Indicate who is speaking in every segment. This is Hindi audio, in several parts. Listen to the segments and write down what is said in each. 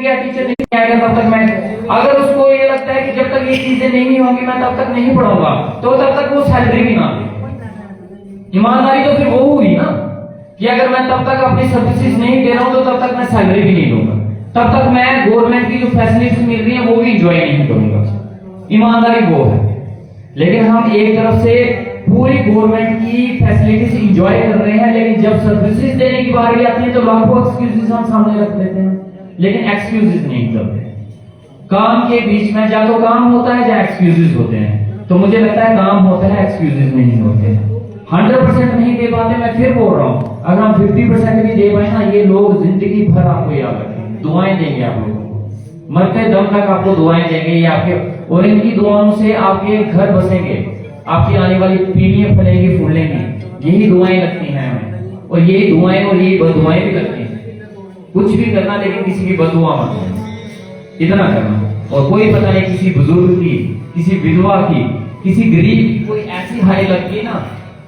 Speaker 1: गया, टीचर नहीं आएगा तब तक मैं, अगर उसको ये लगता है कि जब तक ये चीजें नहीं होंगी मैं तब तक नहीं पढ़ाऊंगा, तो तब तक वो सैलरी भी ना दे। ईमानदारी तो फिर वो हुई ना कि अगर मैं तब तक अपनी सर्विसेज नहीं दे रहा हूं तो तब तक मैं सैलरी भी नहीं दूंगा, तब तक मैं गवर्नमेंट की जो फैसिलिटीज मिल रही है वो भी इंजॉय नहीं करूंगा। ईमानदारी वो है। लेकिन हम एक तरफ से पूरी गवर्नमेंट की फैसिलिटीज इंजॉय कर रहे हैं, लेकिन जब सर्विसेज देने की बारी आती है तो लाखों एक्सक्यूजेस हम सामने रख देते हैं, लेकिन एक्सक्यूजेस नहीं करते। काम के बीच में या तो काम होता है या एक्सक्यूजेस होते हैं, तो मुझे लगता है काम होता है, एक्सक्यूजेस नहीं होते। 100% नहीं दे पाते, मैं फिर बोल रहा हूं, अगर हम 50% भी दे पाए ना, ये लोग जिंदगी भर आपको याद रखेंगे, दुआएं देंगे आप लोगों को, मरते दम तक आपको दुआएं देंगे ये आपके, और इनकी दुआओं से आपके घर बसेंगे, आपकी आने वाली पीढ़ियां फलेंगी फूलेंगी। यही दुआएं लगती हैं हमें, और यही दुआएं और यही बददुआएं भी लगती हैं। कुछ भी करना लेकिन किसी की बददुआ मत करना, इतना करना। और कोई पता नहीं किसी बुजुर्ग की, किसी विधवा की, किसी गरीब की कोई ऐसी हाई लगती ना,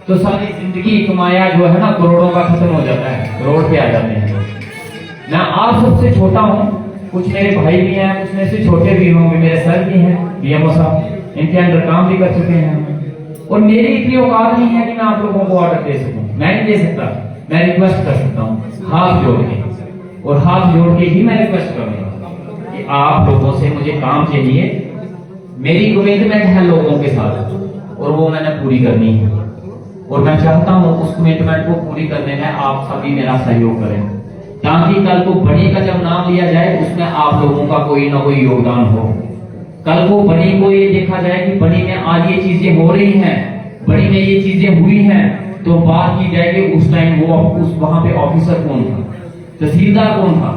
Speaker 1: तो सारी जिंदगी कमाया जो है ना करोड़ों का खत्म हो जाता है, रोड पे आ जाते हैं। मैं आप सबसे छोटा हूं, कुछ मेरे भाई भी हैं, कुछ मेरे से छोटे भी होंगे, मेरे सर भी हैं बीएमओ साहब, इनके अंदर काम भी कर चुके हैं, और मेरी इतनी औकात नहीं है कि मैं आप लोगों को ऑर्डर दे सकूं, मैं नहीं दे सकता। मैं रिक्वेस्ट कर सकता हूं हाथ जोड़ के, और हाथ जोड़ के ही मैं रिक्वेस्ट करूंगा कि आप लोगों से मुझे काम चाहिए, मेरी कमिटमेंट है लोगों के साथ, और वो मैंने पूरी करनी है, और मैं चाहता हूं उस कमिटमेंट को पूरी करने में आप सभी मेरा सहयोग करें, ताकि कल को बड़ी का जब नाम लिया जाए उसमें आप लोगों का कोई ना कोई योगदान हो। कल को बड़ी को ये देखा जाए कि बड़ी में आज ये चीजें हो रही हैं, बड़ी में ये चीजें हुई हैं, तो बात की जाए कि उस टाइम वो उस वहां पे ऑफिसर कौन था, तहसीलदार कौन था,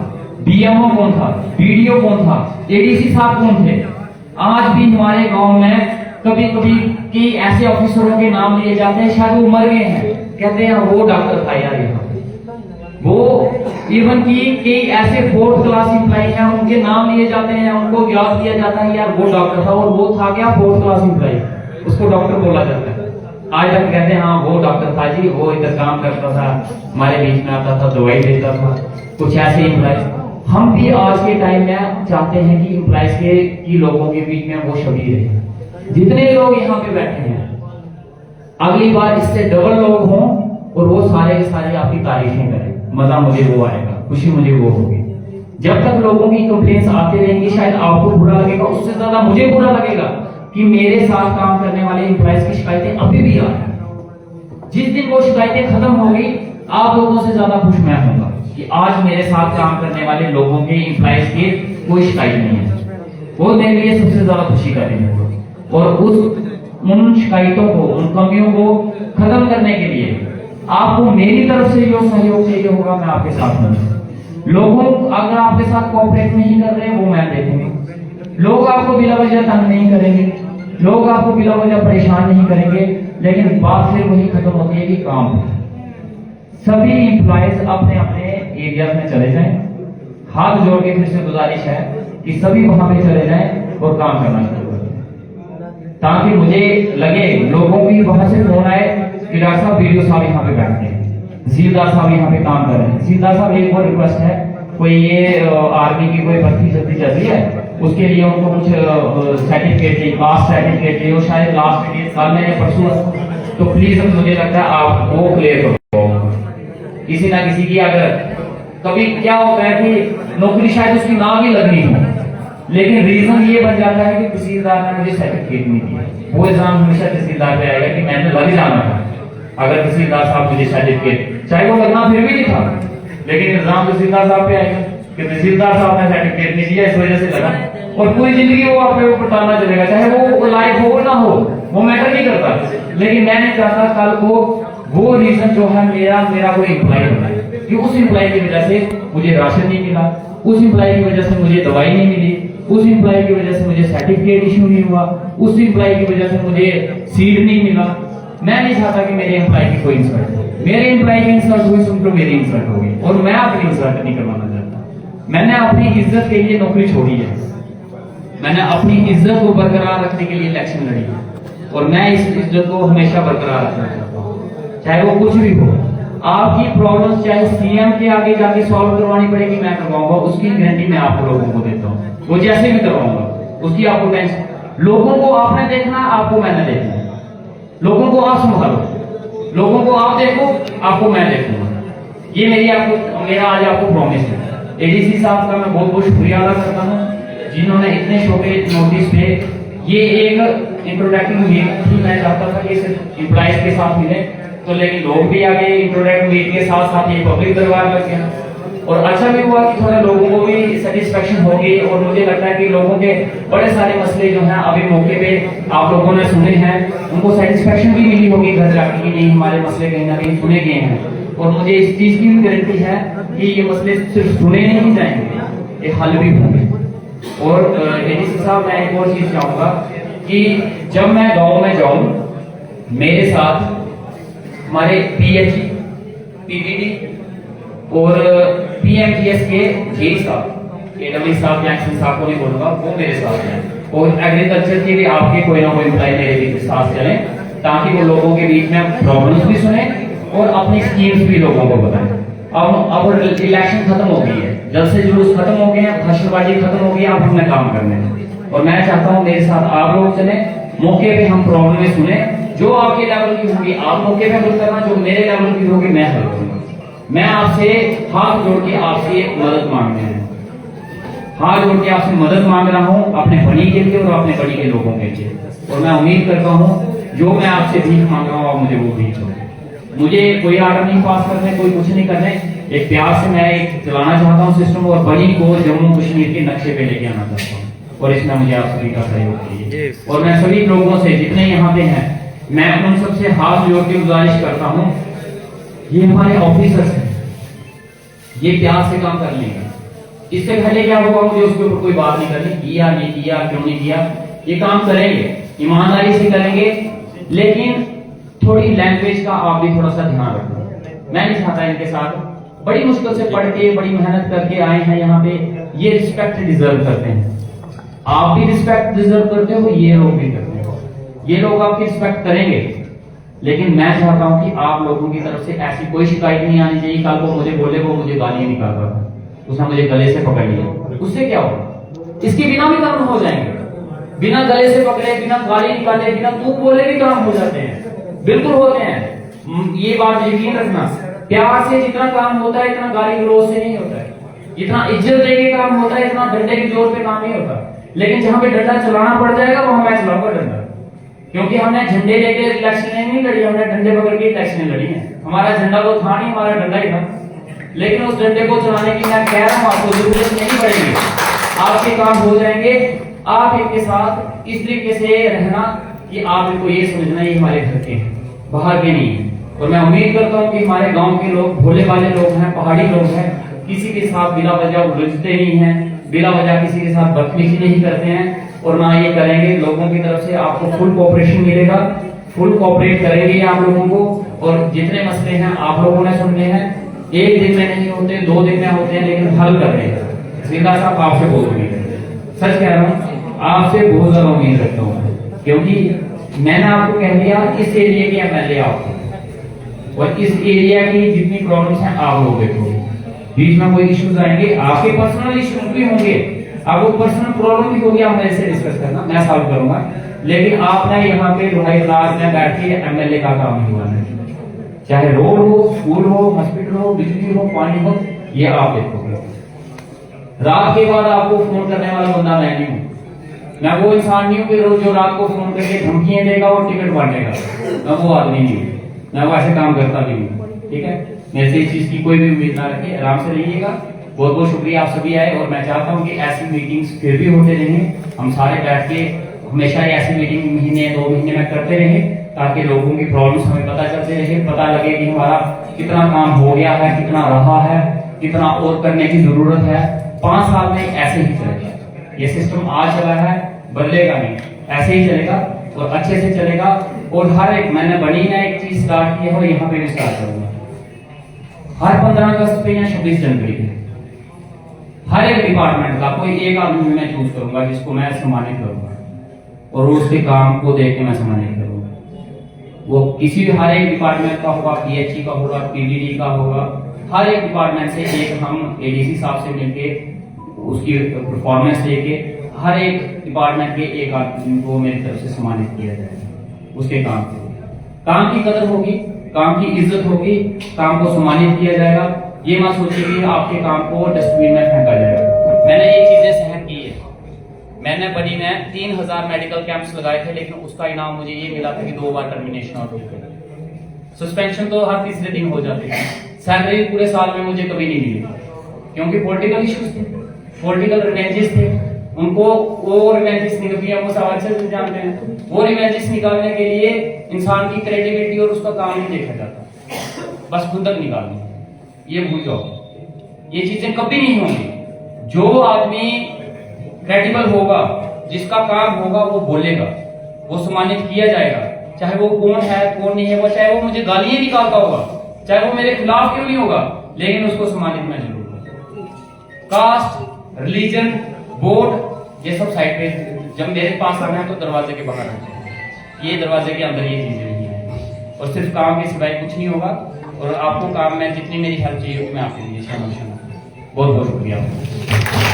Speaker 1: डीएमओ कौन था, बीडीओ कौन था, एडीसी साहब कौन थे। आज भी हमारे गांव में कभी कभी कि ऐसे ऑफिसरों के नाम लिए जाते हैं, शायद वो मर गए हैं, कहते हैं वो डॉक्टर था यार यहाँ, वो इवन की ऐसे 4th क्लास एम्प्लॉय हैं, उनके नाम लिए जाते हैं, उनको याद किया जाता है यार वो डॉक्टर था, और वो था क्या 4th क्लास एम्प्लॉय, उसको डॉक्टर बोला जाता है। आज तक कहते हैं हाँ वो डॉक्टर था जी, वो इधर काम करता था, हमारे बीच में आता था, दवाई देता था, कुछ ऐसे एम्प्लॉय। हम भी आज के टाइम में चाहते हैं कि एम्प्लॉयज की लोगों के बीच में वो छवि रहे। जितने लोग यहाँ पे बैठे हैं, अगली बार इससे डबल लोग हों, और वो सारे के सारे आपकी तारीफें करें, मजा मुझे वो आएगा, खुशी मुझे वो होगी। जब तक लोगों की कंप्लेंट्स आती रहेंगी, शायद आपको बुरा लगेगा, उससे ज्यादा मुझे बुरा लगेगा कि मेरे साथ काम करने वाले एम्प्लॉयज की शिकायतें अभी भी आ रही हैं। जिस दिन वो शिकायतें खत्म होगी, आप लोगों से ज्यादा खुश मैं होऊंगा कि आज मेरे साथ काम करने वाले लोगों के एम्प्लॉयज की कोई शिकायत नहीं है। वो मेरे लिए सबसे ज्यादा खुशी का दिन होगा, और उन शिकायतों को, उन कमियों को खत्म करने के लिए आपको मेरी तरफ से जो सहयोग चाहिए होगा मैं आपके साथ हूं। लोगों अगर आपके साथ कोऑपरेट नहीं कर रहे वो मैं देखूंगा। लोग आपको बिला वजह तंग नहीं करेंगे, लोग आपको बिला वजह परेशान नहीं करेंगे, लेकिन बात फिर वही खत्म होती है कि काम सभी एम्प्लॉयज अपने अपने एरिया में चले जाएं। हाथ जोड़ के फिर से गुजारिश है कि सभी वहां पे चले जाएं और काम करना शुरू करें, ताकि मुझे लगे, लोगों की वहां से फोन आए कि डॉक्टर साहब वीडियो साहब यहाँ पे बैठते हैं, तहसीलदार साहब यहाँ पे काम कर रहे हैं। तहसीलदार साहब एक और रिक्वेस्ट है, कोई ये आर्मी की कोई भर्ती जल्दी चल रही है, उसके लिए उनको कुछ सर्टिफिकेट चाहिए, कास्ट सर्टिफिकेट चाहिए, और शायद लास्ट में कल है परसों, तो प्लीज मुझे लगता है आप वो क्लियर करो। किसी ना किसी की अगर कभी क्या होता है कि नौकरी शायद उसकी ना भी लगनी हो, लेकिन रीजन ये बन जाता है कि तहसीलदार ने मुझे सर्टिफिकेट नहीं दिया। वो एग्जाम हमेशा तहसीलदार पे आएगा कि मैंने लग जाना था, अगर तहसीलदार साहब मुझे सर्टिफिकेट, चाहे वो लगना फिर भी नहीं था, लेकिन एग्जाम तहसीलदार साहब पे आएगा कि तहसीलदार साहब ने सर्टिफिकेट नहीं दिया, इस वजह से लगा, और पूरी जिंदगी वो आपके ऊपर ताना चलेगा, चाहे वो लाइफ हो ना हो, वो मैटर नहीं करता। लेकिन मैं नहीं चाहता कल को वो रीजन जो है मेरा कोई एम्प्लॉय होना है कि उस एम्प्लॉय की वजह से मुझे राशन नहीं मिला, उस एम्प्लॉय की वजह से मुझे दवाई नहीं मिली, उस एम्प्लॉय की वजह से मुझे सर्टिफिकेट इश्यू नहीं हुआ, उस एम्प्लॉय की वजह से मुझे सीट नहीं मिला। मैं नहीं चाहता कि मेरे एम्प्लॉय की कोई इंसल्ट हो, मेरे एम्प्लॉय की इंसल्ट हुई सुन तो मेरी इंसल्ट होगी, और मैं अपनी इंसल्ट नहीं करवाना चाहता। मैंने अपनी इज्जत के लिए नौकरी छोड़ी है, मैंने अपनी इज्जत को बरकरार रखने के लिए इलेक्शन लड़ी है, और मैं इस इज्जत को हमेशा बरकरार रखना चाहता हूँ, चाहे वो कुछ भी हो। आपकी प्रॉब्लम्स चाहे सीएम के आगे जाके सॉल्व करवानी पड़ेगी, मैं करवाऊंगा, उसकी गारंटी मैं आप लोगों को देता हूँ। वो जैसे भी करवाऊंगा, उसकी आपको टेंशन। लोगों को आपने देखना, आपको मैंने देखना। लोगों को आप संभालो, लोगों को आप देखो, आपको मैं देखूंगा। ये मेरा आज आपको प्रॉमिस है। एडीसी साहब का मैं बहुत बहुत शुक्रिया अदा करता हूँ, जिन्होंने इतने छोटे नोटिस पे ये एक इंट्रोडक्टिव मीट थी। मैं चाहता था कि सिर्फ एम्प्लॉइज के साथ मिले, तो लेकिन लोग भी आ गए इंट्रोडक्टिव मीट के साथ साथ, ये पब्लिक दरबार लग गया। और अच्छा भी हुआ कि थोड़े लोगों को भी सेटिस्फेक्शन हो गई। और मुझे लगता है कि लोगों के बड़े सारे मसले जो हैं अभी मौके पे आप लोगों ने सुने हैं, उनको सेटिस्फेक्शन भी मिली होगी घर जाके कि नहीं हमारे मसले कहीं ना कहीं सुने गए हैं। और मुझे इस चीज की भी गारंटी है कि ये मसले सिर्फ सुने नहीं जाएंगे, ये हल भी होंगे। और एडीसी साहब, मैं एक और चीज चाहूंगा कि जब मैं गाँव में जाऊं, मेरे साथ हमारे पीएचई, पीवीडी और पीएमजीएस के जेई साहब, एडब्ल्यू साहब, जैक्सन साहब को नहीं बोलूंगा, वो मेरे साथ हैं। और एग्रीकल्चर के भी आपके कोई ना कोई एम्प्लॉय मेरे भी साथ चलें, ताकि वो लोगों के बीच में प्रॉब्लम्स भी सुने और अपनी स्कीम्स भी लोगों को बताएं। अब इलेक्शन खत्म हो गई है, जलसे जुलूस खत्म हो गए हैं, भाषणबाजी खत्म हो गई है, अब हमें काम करने हैं। और मैं चाहता हूँ मेरे साथ आप लोग चले, मौके पे हम प्रॉब्लम सुने, जो आपके लेवल की होगी आप मौके पे हल करना, जो मेरे लेवल की होगी मैं हल करूंगा। मैं आपसे हाथ जोड़ के आपसे मदद मांगने हैं, हाथ जोड़ के आपसे मदद मांग रहा हूं अपने बड़ी के लिए और अपने बड़ी के लोगों के लिए। और मैं उम्मीद करता हूं जो मैं आपसे भीख मांग रहा हूं आप मुझे वो भीख दो। मुझे कोई आर्डर नहीं पास करने, कोई कुछ नहीं करने, एक प्यार से मैं एक चलाना चाहता हूँ सिस्टम, और बड़ी को जम्मू कश्मीर के नक्शे पे लेके आना चाहता हूँ। और इसमें मुझे आप सभी का सहयोग चाहिए। और मैं सभी लोगों से जितने यहाँ पे हैं, मैं उन सबसे हाथ जोड़ के गुजारिश करता हूँ, ये हमारे ऑफिसर्स हैं, ये प्यार से काम कर लेंगे। इससे पहले क्या होगा, मुझे उसके ऊपर कोई बात नहीं करनी, किया नहीं किया, क्यों नहीं किया, ये काम करेंगे, ईमानदारी से करेंगे। लेकिन थोड़ी लैंग्वेज का आप भी थोड़ा सा ध्यान रखना। मैं नहीं चाहता इनके साथ बड़ी मुश्किल से पढ़ के, बड़ी मेहनत करके आए हैं यहाँ पे, ये रिस्पेक्ट डिजर्व करते हैं। आप भी रिस्पेक्ट डिजर्व करते हो, ये लोग भी करते हो, ये लोग आपकी रिस्पेक्ट करेंगे। लेकिन मैं चाहता हूं कि आप लोगों की तरफ से ऐसी कोई शिकायत नहीं आनी चाहिए। कल को मुझे बोले वो मुझे गाली निकाल रहा था, उसने मुझे गले से पकड़ लिया, उससे क्या होगा? इसके बिना भी काम हो जाएंगे, बिना गले से पकड़े, बिना गाली निकाले, बिना तू बोले भी काम हो जाते हैं, बिल्कुल होते हैं। ये बात यकीन रखना, प्यार से जितना काम होता है इतना गाली गलौज से नहीं होता है, इतना इज्जत देके काम होता है, इतना डंडे के जोर पे काम नहीं होता। लेकिन जहां पे डंडा चलाना पड़ जाएगा वहां मैं चलाऊंगा डंडा, क्योंकि हमने झंडे लेके इलेक्शन नहीं लड़ी, हमने डंडे पकड़ के इलेक्शन लड़ी है। हमारा झंडा तो था नहीं, हमारा डंडा ही था। लेकिन उस डंडे को चलाने की मैं कह रहा हूं आपको जरूरत नहीं पड़ेगी, आपके काम हो जाएंगे। आप इनके साथ इस तरीके से रहना कि आप इनको ये समझना ये हमारे घर के हैं, बाहर के नहीं है। और मैं उम्मीद करता हूँ कि हमारे गाँव के लोग भोले भाले लोग हैं, पहाड़ी लोग हैं, किसी के साथ बिला वजह उलझते नहीं है, बिला वजह किसी के साथ बदतमीजी नहीं करते हैं, और ना ये करेंगे। लोगों की तरफ से आपको फुल कोऑपरेशन मिलेगा, फुल कोऑपरेट करेंगे आप लोगों को। और जितने मसले हैं आप लोगों ने सुनने हैं, एक दिन में नहीं होते, 2 दिन में होते हैं, लेकिन हल कर रहे हैं। सीधा साहब आपसे बहुत उम्मीद है, सच कह रहा हूँ, आपसे बहुत ज्यादा उम्मीद रखता हूँ, क्योंकि मैंने आपको कह दिया इस एरिया के एमएलए आप, और इस एरिया की जितनी प्रॉब्लम्स हैं आप लोग देखोगे। बीच में कोई इश्यूज आएंगे, आपके पर्सनल इश्यूज भी होंगे, आपको पर्सनल प्रॉब्लम भी होगी, आप मेरे से डिस्कस करना, मैं सॉल्व करूंगा। लेकिन आपने यहाँ पे दुहाई रात में बैठ के एमएलए का काम नहीं हुआ है, चाहे रोड हो, स्कूल हो, हॉस्पिटल हो, बिजली हो, पानी हो, ये आप देखोगे। रात के बाद आपको फोन करने वाला बंदा मैं नहीं हूँ, मैं वो इंसान नहीं हूँ कि जो रात को फोन करके धमकियां देगा और टिकट बांटेगा, मैं वो आदमी नहीं हूँ, मैं वो ऐसे काम करता भी नहीं। ठीक है, मेरे से इस चीज की कोई भी उम्मीद ना रखिए, आराम से रहिएगा। बहुत बहुत शुक्रिया आप सभी आए, और मैं चाहता हूँ कि ऐसी मीटिंग्स फिर भी होते रहें, हम सारे बैठ के हमेशा ऐसी मीटिंग महीने 2 महीने में करते रहें, ताकि लोगों की प्रॉब्लम्स हमें पता चलते रहे, पता लगे कि हमारा कितना काम हो गया है, कितना रहा है, कितना और करने की जरूरत है। 5 साल में ऐसे ही चलेगा, ये सिस्टम आज चला है, बदलेगा नहीं, ऐसे ही चलेगा और अच्छे से चलेगा। और हर एक, मैंने बनी ना एक चीज स्टार्ट की है और यहाँ पे भी स्टार्ट करूंगा, हर 15 अगस्त पे या 26 जनवरी पे हर एक डिपार्टमेंट का कोई एक आदमी मैं चूज करूंगा जिसको मैं सम्मानित करूंगा, और उसके काम को देख के मैं सम्मानित करूंगा।
Speaker 2: वो किसी भी हर एक डिपार्टमेंट का होगा, पीएचई का होगा, पीडीडी का होगा, हर एक डिपार्टमेंट से एक हम एडीसी साहब से मिलके उसकी परफॉर्मेंस लेके हर एक डिपार्टमेंट के एक आदमी को मेरी तरफ से सम्मानित किया जाएगा उसके काम से। काम की कदर होगी, काम की इज्जत होगी, काम को सम्मानित किया जाएगा। ये मत सोचिए कि आपके काम को डस्टबिन में फेंका जाएगा। मैंने ये चीजें सहन की है। मैंने बड़ी में 3000 मेडिकल कैंप्स लगाए थे, लेकिन उसका इनाम मुझे ये मिला था कि 2 बार टर्मिनेशन और सस्पेंशन तो हर तीसरे दिन हो जाती है। सैलरी पूरे साल में मुझे कभी नहीं मिली, क्योंकि पॉलिटिकल इश्यूज थे, पॉलिटिकल रिवेंजेस थे। उनको वो रिवेंजेस निकलती है, वो सवाल से जानते हैं। वो रिवेंजेस निकालने के लिए इंसान की क्रिएटिविटी और उसका काम नहीं देखा जाता, बस खुंदक निकालनी। ये भूल जाओ, ये चीजें कभी नहीं होंगी। जो आदमी क्रेडिबल होगा, जिसका काम होगा, वो बोलेगा, वो सम्मानित किया जाएगा। चाहे वो कौन है कौन नहीं है, वो चाहे वो मुझे गालियां निकालता होगा, चाहे वो मेरे खिलाफ क्यों नहीं होगा, लेकिन उसको सम्मानित मैं जरूर करूंगा। कास्ट, रिलीजन, वोट, ये सब साइड पे जब मेरे पास आना है तो दरवाजे के बाहर आना है। ये दरवाजे के अंदर ये चीजें नहीं है, और सिर्फ काम के सिवाय कुछ नहीं होगा। और आपको काम में जितनी मेरी हेल्प चाहिए होगी मैं आपके लिए शामिल। बहुत बहुत शुक्रिया।